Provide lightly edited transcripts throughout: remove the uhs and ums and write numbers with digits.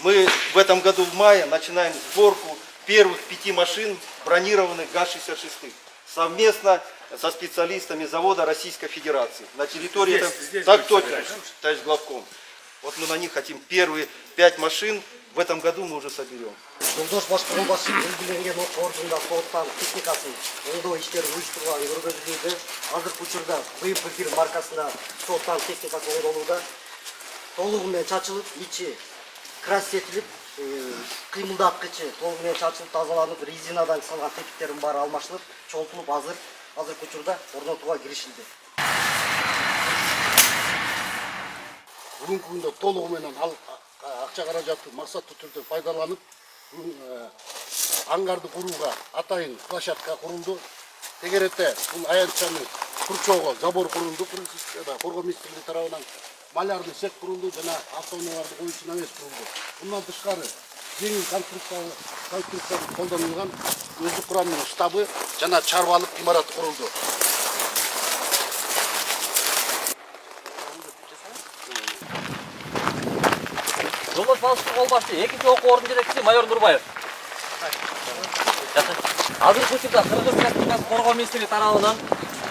Мы в этом году в мае начинаем сборку первых 5 машин бронированных ГАЗ-66 совместно со специалистами завода Российской Федерации. На территории... Так точно, товарищ главком. Вот мы на них хотим первые 5 машин. В этом году мы уже соберем. Жолдош башкармасы белгиленген ок ордунда соттан техникасын оңдоо иштерин уюштурган көргөзүлүүдө азыркы учурда БМП-1 маркасына соттан техникасы оңдолууда толугу менен чачылып, ичи крас этилип, кыймылдаткычы толугу менен чачылып, тазаланып, резинадан салган тетиктердин баары алмашылып, чоңтулуп азыркы учурда орнотууга киришилди. Бүгүнкү күндө толугу менен акча каражаты максаттуу түрдө пайдаланып, ангарды курууга атайын площадка курулду. Тегеретте бул аянтчаны курчоого забор курулду, коргоо министрлиги тарабынан малярный цех курулду жана автоунааларды коюучу навес курулду. Bundan тышкары жеңил конструкция колдонулган өздүк курамдын штабы жана чарбалык имарат курулду. Жолдош балыштык колбашчы, 2-нчи окуу ордун жетекчиси майор Нурбаев. Азыркы учурда Кыргыз Республикасы Коргоо министрлиги тарабынан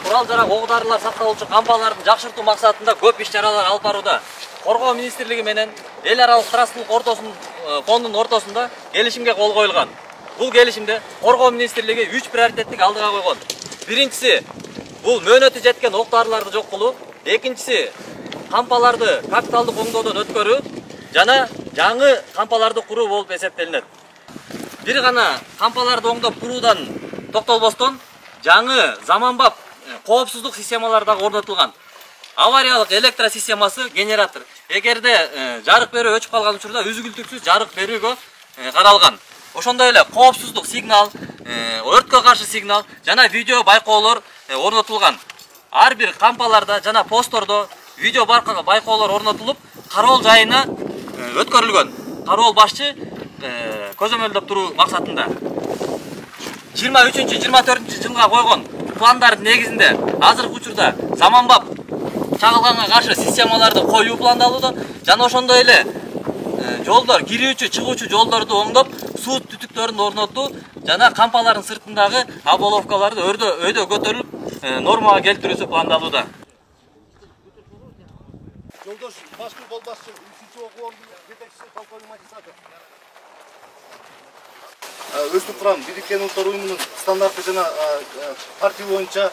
курал-жарак, ок-дарылар сакталуучу кампаларды жакшыртуу максатында көп иш-чаралар алып барууда. Коргоо министрлиги менен эл аралык трассалык фондунун ортосунда келишимге кол коюлган. Бул келишимде Коргоо министрлиги 3 приоритеттик алдыга койгон. Биринчиси бул мөөнөтү жеткен ок-дарыларды жок кылуу, экинчиси кампаларды капиталдык оңдоодон өткөрүү жана жаңы кампаларды куруу болуп эсептелинет. Бир гана кампаларды оңдоп куруудан токтолбостон жаңы заманбап коопсуздук системалары дагы орнотулган. Авариялык электро системасы, генератор. Эгерде жарык берүү өчүп калган учурда үзгүлтүксүз жарык берүүгө каралган. Ошондой эле коопсуздук сигнал, өрткө каршы сигнал жана видео байкоолор орнотулган. Ар бир кампаларда жана постордо видео байкоолор орнотулуп, кароол жайына өткөрүлгөн. Кароол башчы көзөмөлдөп туруу максатында 23-24 жылга койгон пландардын негизинде азыркы учурда заманбап чагылганга каршы системаларды коюу пландалууда жана ошондой эле жолдор, кирүүчү, чыгуучу жолдорду оңдоп, суу түтүктөрүн орнотуу жана кампалардын сыртындагы оболовкаларды өйдө көтөрүлүп нормага келтирүүсү пландалууда. Жолдош башкы колбашчы 3-нчи окуу ордунун жетекчиси полковник магистратор. Өздүк курам Бириккен Улуттар уюмунун стандарты жана партия боюнча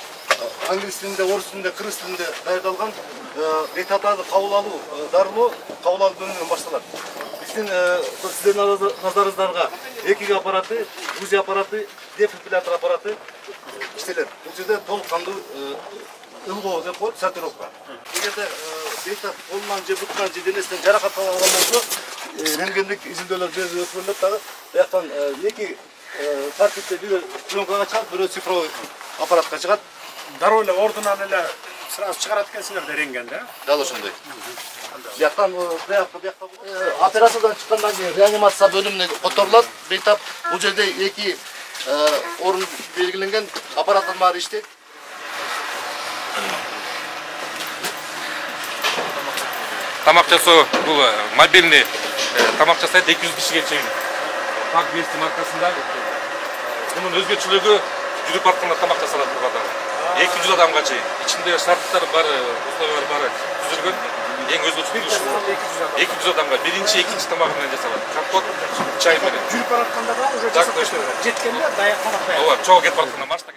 англис тилинде, орус тилинде, кыргыз тилинде даярдалган бейтаптарды кабыл алуу, дарылоо кабыл алуу бөлүмүнөн башталат. Биздин сиздердин назарыңыздарга ЭКГ аппараты, УЗИ аппараты, дефибриллятор аппараты иштелет. Бул жерде толук кандуу ылгоо деп коет, сортировка. Эгерде бейтап колунан же бутунан же денесинен жаракат алган болсо, рентгендик изилдөөлөр өткөрүлөт дагы. Бияктан эки тартипте бир пленкага чыгат, бирөө цифровой аппаратка чыгат. Дароо эле ордунан эле сразу чыгарат экенсиңер да рентгенде. Дал ошондой. Бияктан операциядан чыккандан кийин реанимация бөлүмүнө которулат. Бейтап бул жерде эки орун белгиленген, аппараттын баары иштейт. Тамак жасоо бул мобильный тамак жасайт 200 кишиге чейин. Так 200 маркасында. Бунун өзгөчөлүгү жүрүп баратканда тамак жасалат бургада. 200 адамга чейин. Ичинде шарттар бар, условиялар бар түзүлгөн. Эң өзгөчөлүгү 200 адамга биринчи, экинчи тамак менен жасалат. Компот, чай менен. Жүрүп баратканда да уже жасап жеткенде даяк тамак даяр. Ооба, чогуу кетип баратканда маршта